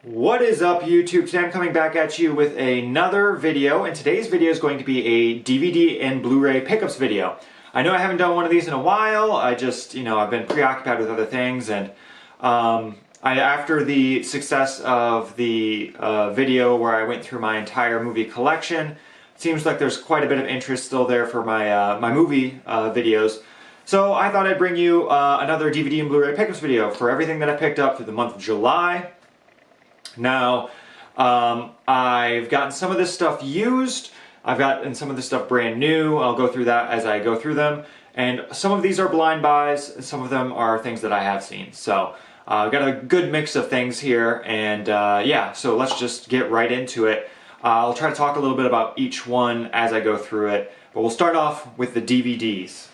What is up, YouTube? Today I'm coming back at you with another video, and today's video is going to be a DVD and Blu-ray pickups video. I know I haven't done one of these in a while. I've been preoccupied with other things, and after the success of the video where I went through my entire movie collection, it seems like there's quite a bit of interest still there for my my movie videos. So I thought I'd bring you another DVD and Blu-ray pickups video for everything that I picked up through the month of July. Now, I've gotten some of this stuff used, I've gotten some of this stuff brand new. I'll go through that as I go through them, and some of these are blind buys, and some of them are things that I have seen. So, I've got a good mix of things here, and yeah, so let's just get right into it. I'll try to talk a little bit about each one as I go through it, but we'll start off with the DVDs.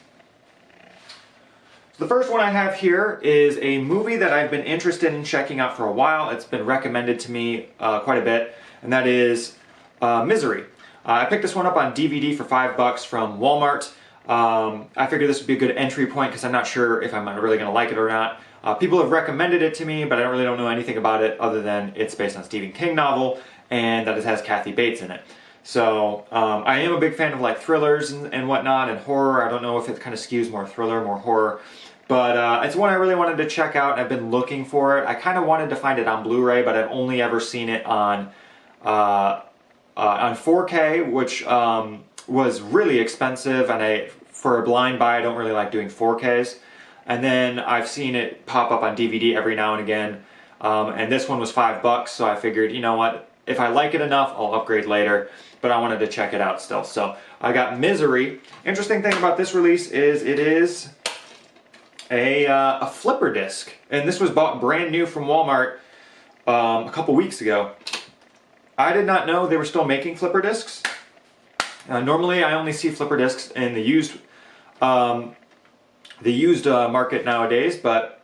The first one I have here is a movie that I've been interested in checking out for a while. It's been recommended to me quite a bit, and that is Misery. I picked this one up on DVD for $5 from Walmart. I figured this would be a good entry point because I'm not sure if I'm really going to like it or not. People have recommended it to me, but I don't know anything about it other than it's based on a Stephen King novel and that it has Kathy Bates in it. So I am a big fan of like thrillers and whatnot, and horror. I don't know if it kind of skews more thriller, more horror. But it's one I really wanted to check out, and I've been looking for it. I kind of wanted to find it on Blu-ray, but I've only ever seen it on 4K, which was really expensive, and for a blind buy, I don't really like doing 4Ks. And then I've seen it pop up on DVD every now and again, and this one was $5, so I figured, you know what, if I like it enough, I'll upgrade later, but I wanted to check it out still. So I got Misery. Interesting thing about this release is it is a flipper disc, and this was bought brand new from Walmart a couple weeks ago. I did not know they were still making flipper discs. Normally I only see flipper discs in the used market nowadays, but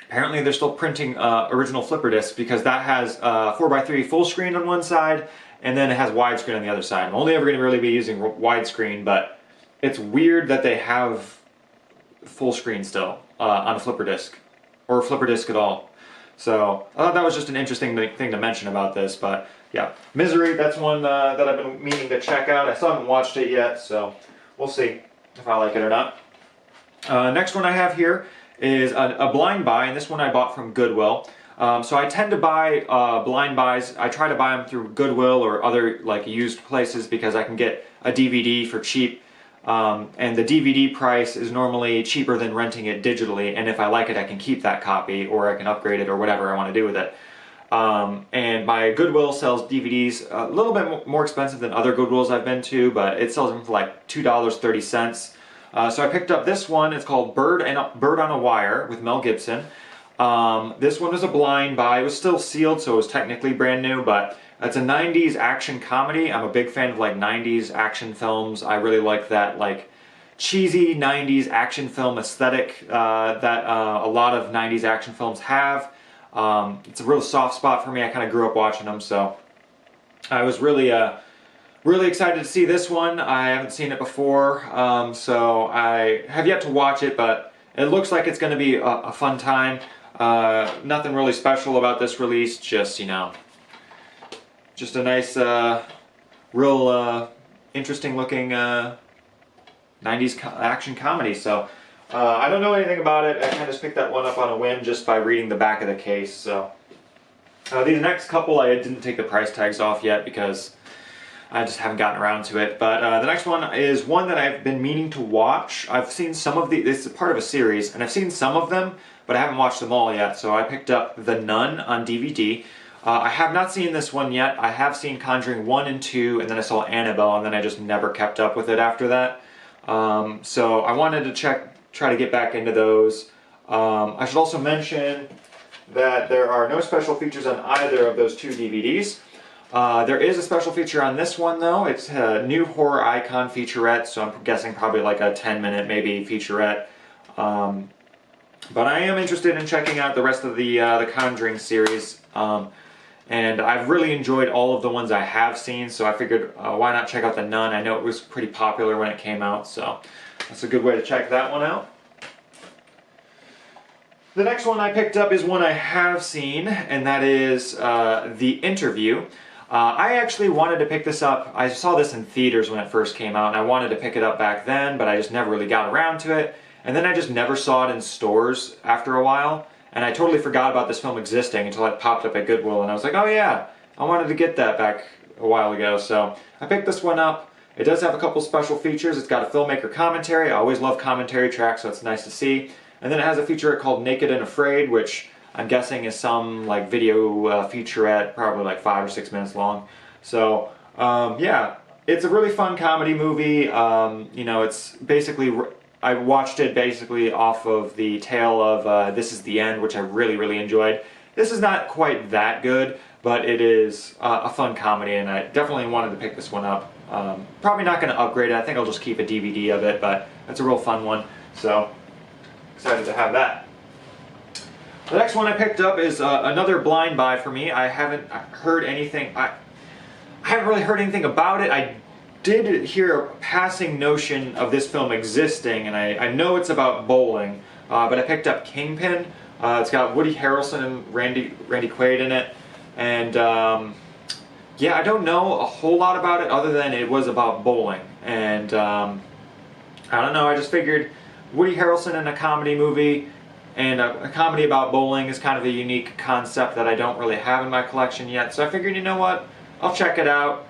apparently they're still printing original flipper discs, because that has 4x3 full screen on one side, and then it has widescreen on the other side. I'm only ever going to really be using widescreen, but it's weird that they have full screen still on a flipper disc, or a flipper disc at all. So I thought that was just an interesting thing to mention about this. But yeah, Misery, that's one that I've been meaning to check out. I still haven't watched it yet, so we'll see if I like it or not. Next one I have here is a blind buy, and this one I bought from Goodwill. So I tend to buy blind buys. I try to buy them through Goodwill or other like used places, because I can get a DVD for cheap. And the DVD price is normally cheaper than renting it digitally, and if I like it, I can keep that copy, or I can upgrade it, or whatever I want to do with it. And my Goodwill sells DVDs a little bit more expensive than other Goodwills I've been to, but it sells them for like $2.30. So I picked up this one. It's called Bird on a Wire with Mel Gibson. This one was a blind buy. It was still sealed, so it was technically brand new, but it's a 90s action comedy. I'm a big fan of like 90s action films. I really like that like cheesy 90s action film aesthetic that a lot of 90s action films have. It's a real soft spot for me. I kind of grew up watching them, so I was really excited to see this one. I haven't seen it before, so I have yet to watch it, but it looks like it's going to be a fun time. Nothing really special about this release, just, you know, just a nice, real interesting looking 90s action comedy. So I don't know anything about it. I kind of just picked that one up on a whim just by reading the back of the case. So these next couple I didn't take the price tags off yet because I just haven't gotten around to it. But the next one is one that I've been meaning to watch. I've seen some of this is part of a series, and I've seen some of them, but I haven't watched them all yet. So I picked up The Nun on DVD. I have not seen this one yet. I have seen Conjuring 1 and 2, and then I saw Annabelle, and then I just never kept up with it after that. So I wanted to try to get back into those. I should also mention that there are no special features on either of those two DVDs. There is a special feature on this one, though. It's a new horror icon featurette, so I'm guessing probably like a 10-minute maybe featurette. But I am interested in checking out the rest of the Conjuring series. And I've really enjoyed all of the ones I have seen, so I figured why not check out The Nun. I know it was pretty popular when it came out, so that's a good way to check that one out. The next one I picked up is one I have seen, and that is The Interview. I actually wanted to pick this up. I saw this in theaters when it first came out, and I wanted to pick it up back then, but I just never really got around to it. And then I just never saw it in stores after a while, and I totally forgot about this film existing until it popped up at Goodwill, and I was like, oh yeah, I wanted to get that back a while ago, so I picked this one up. It does have a couple special features. It's got a filmmaker commentary. I always love commentary tracks, so it's nice to see. And then it has a featurette called Naked and Afraid, which I'm guessing is some like video featurette, probably like 5 or 6 minutes long. So yeah, it's a really fun comedy movie. You know, it's basically, I watched it basically off of the tail of This Is the End, which I really, really enjoyed. This is not quite that good, but it is a fun comedy, and I definitely wanted to pick this one up. Probably not going to upgrade it. I think I'll just keep a DVD of it, but it's a real fun one. So excited to have that. The next one I picked up is another blind buy for me. I haven't heard anything. I haven't really heard anything about it. I did hear a passing notion of this film existing, and I know it's about bowling. But I picked up Kingpin. It's got Woody Harrelson and Randy Quaid in it, and yeah, I don't know a whole lot about it other than it was about bowling. And I don't know. I just figured Woody Harrelson in a comedy movie. And a comedy about bowling is kind of a unique concept that I don't really have in my collection yet. So I figured, you know what, I'll check it out.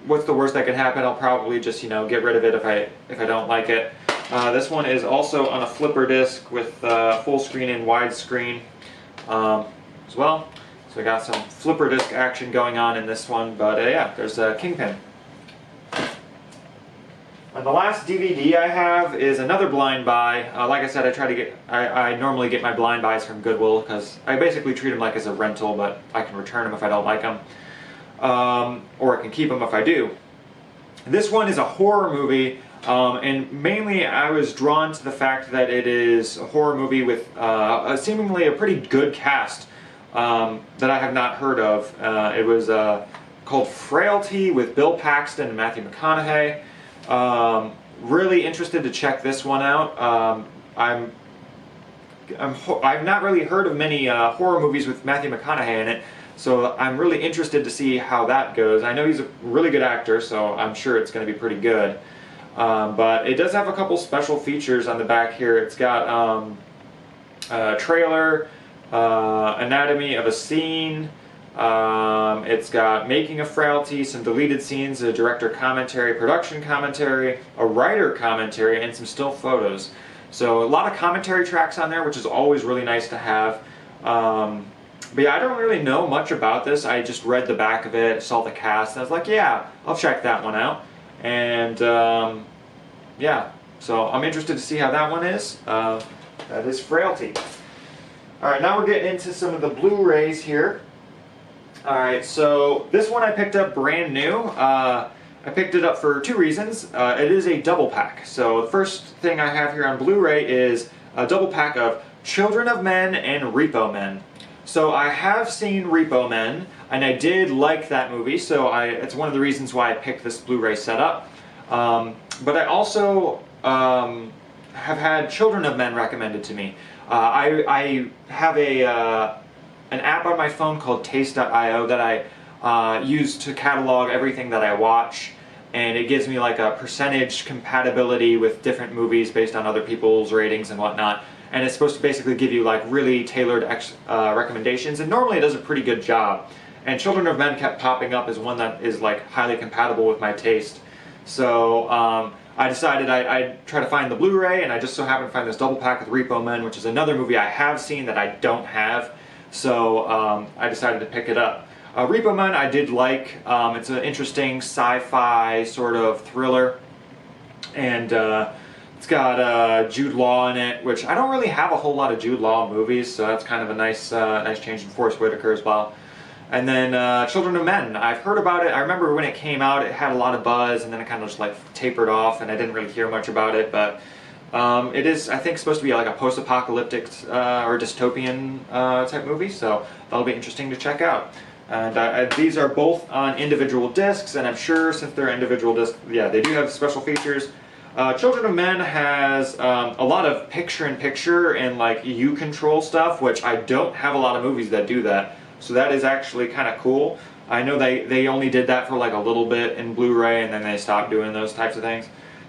What's the worst that could happen? I'll probably just, you know, get rid of it if I don't like it. This one is also on a flipper disc with full screen and widescreen as well. So I got some flipper disc action going on in this one. But yeah, there's Kingpin. And the last DVD I have is another blind buy. Like I said, I normally get my blind buys from Goodwill because I basically treat them like as a rental, but I can return them if I don't like them. Or I can keep them if I do. This one is a horror movie, and mainly I was drawn to the fact that it is a horror movie with seemingly a pretty good cast that I have not heard of. It was called Frailty with Bill Paxton and Matthew McConaughey. Really interested to check this one out. I've not really heard of many horror movies with Matthew McConaughey in it, so I'm really interested to see how that goes. I know he's a really good actor, so I'm sure it's going to be pretty good. But it does have a couple special features on the back here. It's got a trailer, anatomy of a scene. It's got making of Frailty, some deleted scenes, a director commentary, production commentary, a writer commentary, and some still photos. So a lot of commentary tracks on there, which is always really nice to have. But yeah, I don't really know much about this. I just read the back of it, saw the cast, and I was like, yeah, I'll check that one out. And yeah, so I'm interested to see how that one is. That is Frailty. Alright, now we're getting into some of the Blu-rays here. Alright, so this one I picked up brand new. I picked it up for two reasons. It is a double pack. So the first thing I have here on Blu-ray is a double pack of Children of Men and Repo Men. So I have seen Repo Men, and I did like that movie, so it's one of the reasons why I picked this Blu-ray setup. But I also have had Children of Men recommended to me. I have an app on my phone called Taste.io that I use to catalog everything that I watch, and it gives me like a percentage compatibility with different movies based on other people's ratings and whatnot. And it's supposed to basically give you like really tailored recommendations, and normally it does a pretty good job. And Children of Men kept popping up as one that is like highly compatible with my taste. So I decided I'd try to find the Blu-ray, and I just so happened to find this double pack with Repo Men, which is another movie I have seen that I don't have. So I decided to pick it up. Repo Men I did like. It's an interesting sci-fi sort of thriller, and it's got Jude Law in it, which I don't really have a whole lot of Jude Law movies, so that's kind of a nice change in Forest Whitaker as well. And then Children of Men, I've heard about it. I remember when it came out, it had a lot of buzz, and then it kind of just like tapered off, and I didn't really hear much about it. But it is, I think, supposed to be like a post-apocalyptic or dystopian type movie, so that'll be interesting to check out. And these are both on individual discs, and I'm sure since they're individual discs, yeah, they do have special features. Children of Men has a lot of picture-in-picture and like you control stuff, which I don't have a lot of movies that do that. So that is actually kind of cool. I know they only did that for like a little bit in Blu-ray and then they stopped doing those types of things.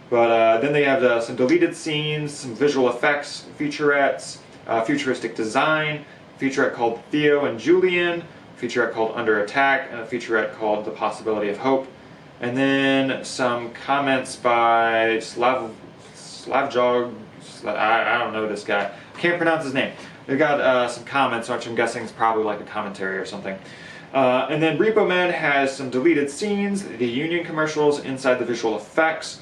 But then they have some deleted scenes, some visual effects, featurettes, futuristic design, a featurette called Theo and Julian, a featurette called Under Attack, and a featurette called The Possibility of Hope. And then some comments by Slavjog, I don't know this guy, can't pronounce his name. They got some comments, which I'm guessing is probably like a commentary or something. And then Repo Man has some deleted scenes, the Union commercials inside the visual effects,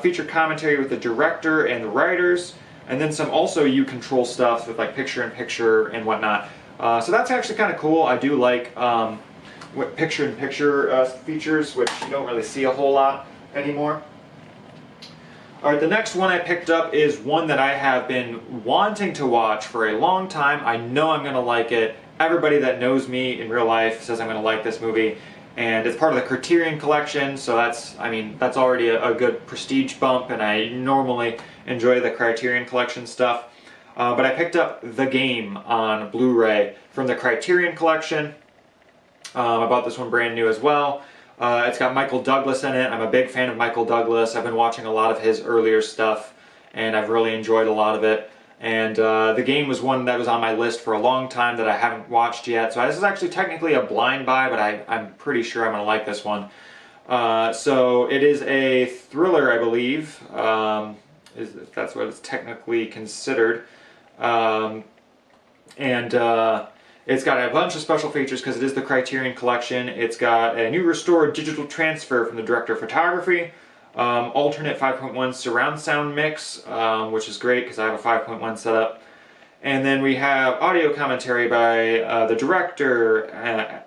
feature commentary with the director and the writers, and then some also you control stuff with like picture-in-picture and whatnot. So that's actually kind of cool. I do like picture-in-picture features, which you don't really see a whole lot anymore. Alright, the next one I picked up is one that I have been wanting to watch for a long time. I know I'm going to like it. Everybody that knows me in real life says I'm going to like this movie. And it's part of the Criterion Collection, so that's already a good prestige bump, and I normally enjoy the Criterion Collection stuff. But I picked up The Game on Blu-ray from the Criterion Collection. I bought this one brand new as well. It's got Michael Douglas in it. I'm a big fan of Michael Douglas. I've been watching a lot of his earlier stuff, and I've really enjoyed a lot of it. And The Game was one that was on my list for a long time that I haven't watched yet. So this is actually technically a blind buy, but I'm pretty sure I'm going to like this one. So it is a thriller, I believe, if that's what it's technically considered. It's got a bunch of special features because it is the Criterion Collection. It's got a new restored digital transfer from the director of photography, alternate 5.1 surround sound mix, which is great because I have a 5.1 setup. And then we have audio commentary by the director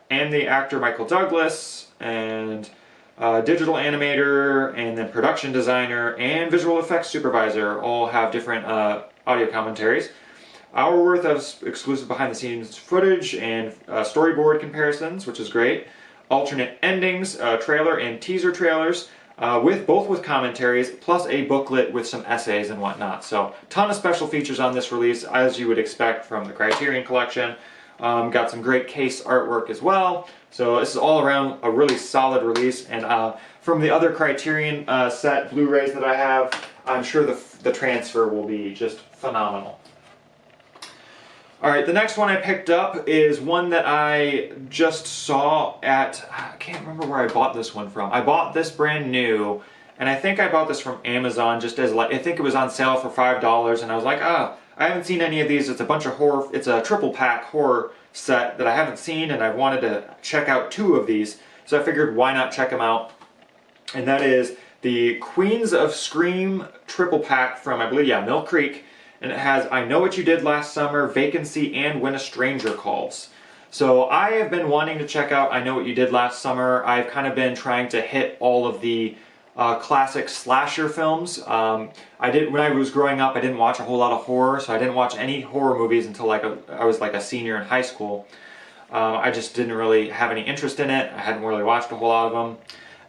and the actor Michael Douglas, and digital animator, and then production designer and visual effects supervisor all have different audio commentaries. Hour worth of exclusive behind-the-scenes footage and storyboard comparisons, which is great. Alternate endings, trailer and teaser trailers, both with commentaries, plus a booklet with some essays and whatnot. So, ton of special features on this release, as you would expect from the Criterion Collection. Got some great case artwork as well. So this is all around a really solid release. And from the other Criterion set Blu-rays that I have, I'm sure the transfer will be just phenomenal. Alright, the next one I picked up is one that I just saw at, I can't remember where I bought this one from. I bought this brand new, and I think I bought this from Amazon just as, like, I think it was on sale for $5, and I was like, I haven't seen any of these. It's a bunch of horror, it's a triple pack horror set that I haven't seen, and I've wanted to check out 2 of these, so I figured why not check them out. And that is the Queens of Scream triple pack from, I believe, Mill Creek. And it has I Know What You Did Last Summer, Vacancy, and When a Stranger Calls. So I have been wanting to check out I Know What You Did Last Summer. I've kind of been trying to hit all of the classic slasher films. When I was growing up, I didn't watch a whole lot of horror, so I didn't watch any horror movies until I was like a senior in high school. I just didn't really have any interest in it. I hadn't really watched a whole lot of them.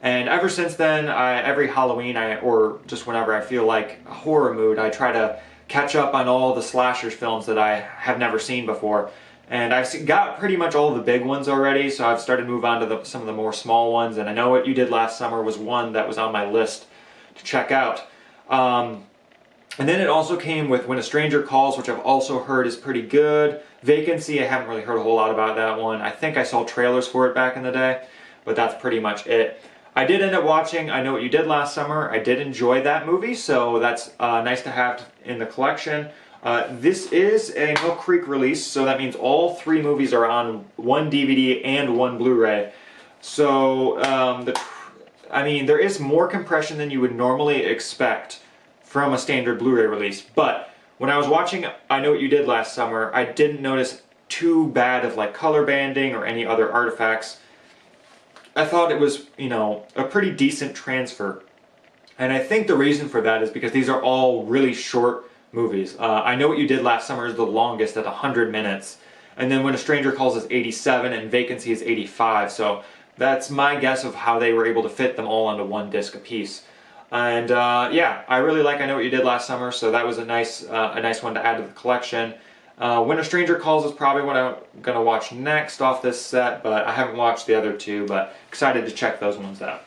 And ever since then, every Halloween, or just whenever I feel like a horror mood, I try to catch up on all the slashers films that I have never seen before. And I've got pretty much all the big ones already, so I've started to move on to some of the more small ones, and I Know What You Did Last Summer was one that was on my list to check out. And then it also came with When a Stranger Calls, which I've also heard is pretty good. Vacancy, I haven't really heard a whole lot about that one. I think I saw trailers for it back in the day, but that's pretty much it. I did end up watching I Know What You Did Last Summer. I did enjoy that movie, so that's nice to have in the collection. This is a Mill Creek release, so that means all 3 movies are on one DVD and one Blu-ray. So, there is more compression than you would normally expect from a standard Blu-ray release, but when I was watching I Know What You Did Last Summer, I didn't notice too bad of like color banding or any other artifacts. I thought it was, a pretty decent transfer. And I think the reason for that is because these are all really short movies. I Know What You Did Last Summer is the longest at 100 minutes. And then When a Stranger Calls is 87 and Vacancy is 85. So that's my guess of how they were able to fit them all onto one disc apiece. And yeah, I really like I Know What You Did Last Summer, so that was a nice one to add to the collection. When a Stranger Calls is probably what I'm going to watch next off this set, but I haven't watched the other two, but excited to check those ones out.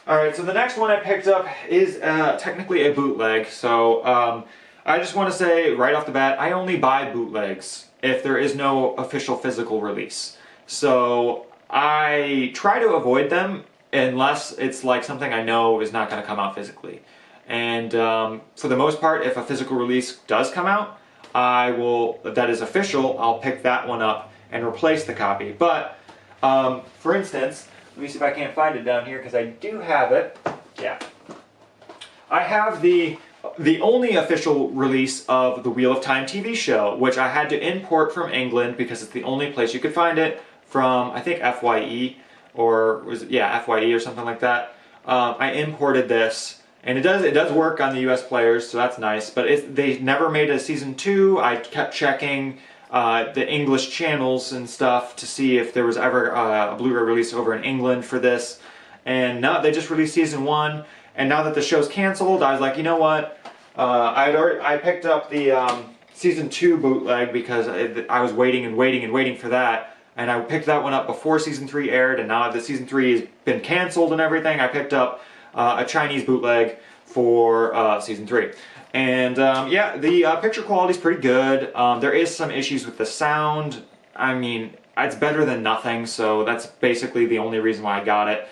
Alright, so the next one I picked up is technically a bootleg, so I just want to say right off the bat, I only buy bootlegs if there is no official physical release. So I try to avoid them unless it's like something I know is not going to come out physically. And for the most part, if a physical release does come out, that is official, I'll pick that one up and replace the copy. But, for instance, let me see if I can't find it down here, because I do have it. Yeah. I have the only official release of the Wheel of Time TV show, which I had to import from England because it's the only place you could find it from, I think, FYE, or was it, yeah, FYE or something like that. I imported this, and it does work on the US players, so that's nice, but they never made a season 2. I kept checking the English channels and stuff to see if there was ever a Blu-ray release over in England for this, and no, they just released season 1. And now that the show's canceled, I was like, you know what? I picked up the season 2 bootleg because I was waiting and waiting and waiting for that, and I picked that one up before season 3 aired. And now that season 3 has been canceled and everything, I picked up a Chinese bootleg for season 3. And yeah, the picture quality is pretty good. There is some issues with the sound. I mean, it's better than nothing, so that's basically the only reason why I got it.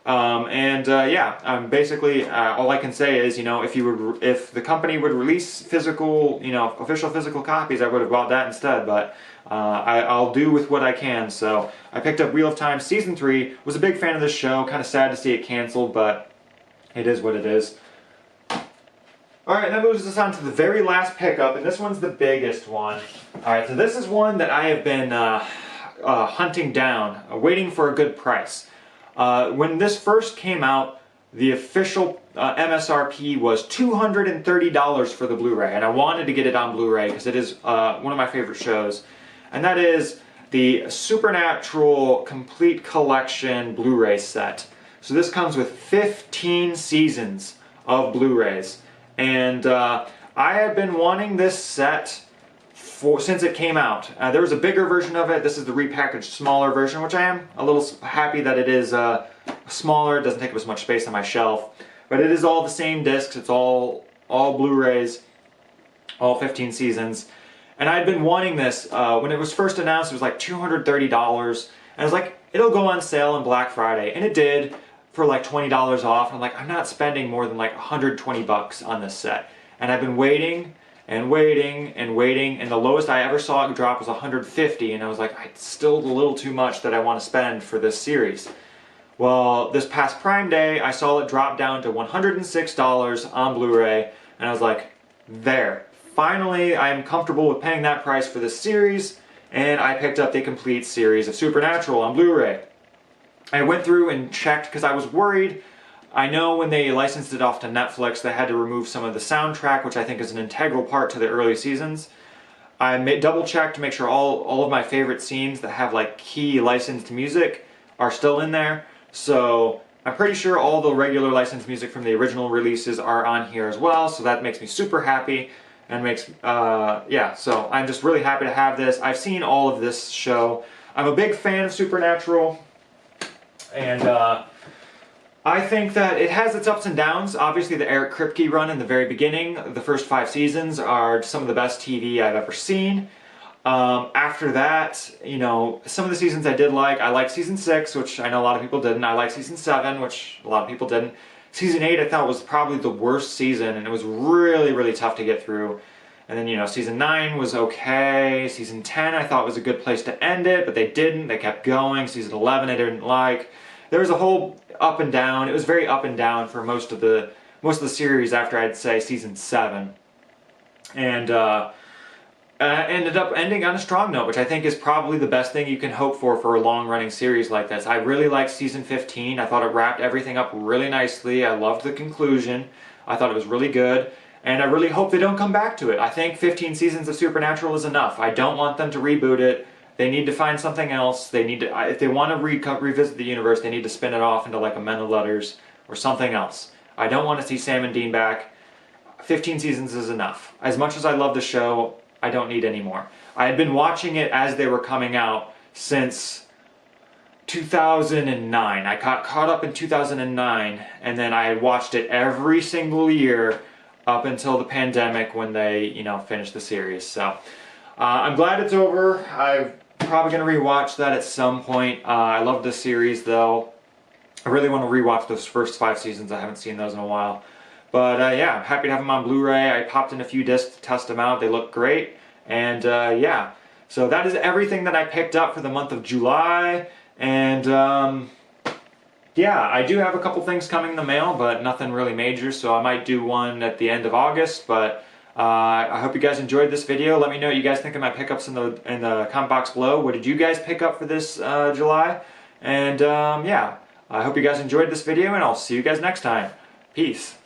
Yeah, basically all I can say is, you know, if the company would release physical, you know, official physical copies, I would have bought that instead. But I'll do with what I can. So I picked up Wheel of Time season 3. Was a big fan of this show. Kind of sad to see it canceled, but it is what it is. Alright, that moves us on to the very last pickup, and this one's the biggest one. Alright, so this is one that I have been hunting down, waiting for a good price. When this first came out, the official MSRP was $230 for the Blu-ray, and I wanted to get it on Blu-ray because it is one of my favorite shows, and that is the Supernatural Complete Collection Blu-ray set. So this comes with 15 seasons of Blu-rays. And I have been wanting this set since it came out. There was a bigger version of it. This is the repackaged smaller version, which I am a little happy that it is smaller. It doesn't take up as much space on my shelf. But it is all the same discs. It's all Blu-rays, all 15 seasons. And I had been wanting this. When it was first announced, it was like $230. And I was like, it'll go on sale on Black Friday. And it did, for like $20 off. I'm like, I'm not spending more than like 120 bucks on this set. And I've been waiting and waiting and waiting, and the lowest I ever saw it drop was 150, and I was like, it's still a little too much that I want to spend for this series. Well, this past Prime Day, I saw it drop down to $106 on Blu-ray, and I was like, there. Finally, I am comfortable with paying that price for this series, and I picked up the complete series of Supernatural on Blu-ray. I went through and checked because I was worried. I know when they licensed it off to Netflix, they had to remove some of the soundtrack, which I think is an integral part to the early seasons. I double-checked to make sure all of my favorite scenes that have like key licensed music are still in there. So I'm pretty sure all the regular licensed music from the original releases are on here as well. So that makes me super happy and makes, yeah, so I'm just really happy to have this. I've seen all of this show. I'm a big fan of Supernatural, and I think that it has its ups and downs. Obviously, the Eric Kripke run in the very beginning, the first 5 seasons, are some of the best TV I've ever seen. After that, you know, some of the seasons I did like. I liked season 6, which I know a lot of people didn't. I liked season 7, which a lot of people didn't. Season 8 I thought was probably the worst season, and it was really, really tough to get through. And then, you know, season 9 was okay. Season 10 I thought was a good place to end it, but they didn't. They kept going. Season 11 I didn't like. There was a whole up and down. It was very up and down for most of the series after, I'd say, season 7. And ended up ending on a strong note, which I think is probably the best thing you can hope for a long-running series like this. I really liked season 15. I thought it wrapped everything up really nicely. I loved the conclusion. I thought it was really good. And I really hope they don't come back to it. I think 15 seasons of Supernatural is enough. I don't want them to reboot it. They need to find something else. They need to, if they want to revisit the universe, they need to spin it off into like a Men of Letters or something else. I don't want to see Sam and Dean back. 15 seasons is enough. As much as I love the show, I don't need any more. I had been watching it as they were coming out since 2009. I got caught up in 2009, and then I had watched it every single year up until the pandemic when they, you know, finished the series. So I'm glad it's over. I'm probably going to rewatch that at some point. I love this series though. I really want to rewatch those first 5 seasons. I haven't seen those in a while. But yeah, I'm happy to have them on Blu-ray. I popped in a few discs to test them out. They look great. And yeah, so that is everything that I picked up for the month of July. And yeah, I do have a couple things coming in the mail, but nothing really major. So I might do one at the end of August. But I hope you guys enjoyed this video. Let me know what you guys think of my pickups in the comment box below. What did you guys pick up for this July? And yeah, I hope you guys enjoyed this video, and I'll see you guys next time. Peace.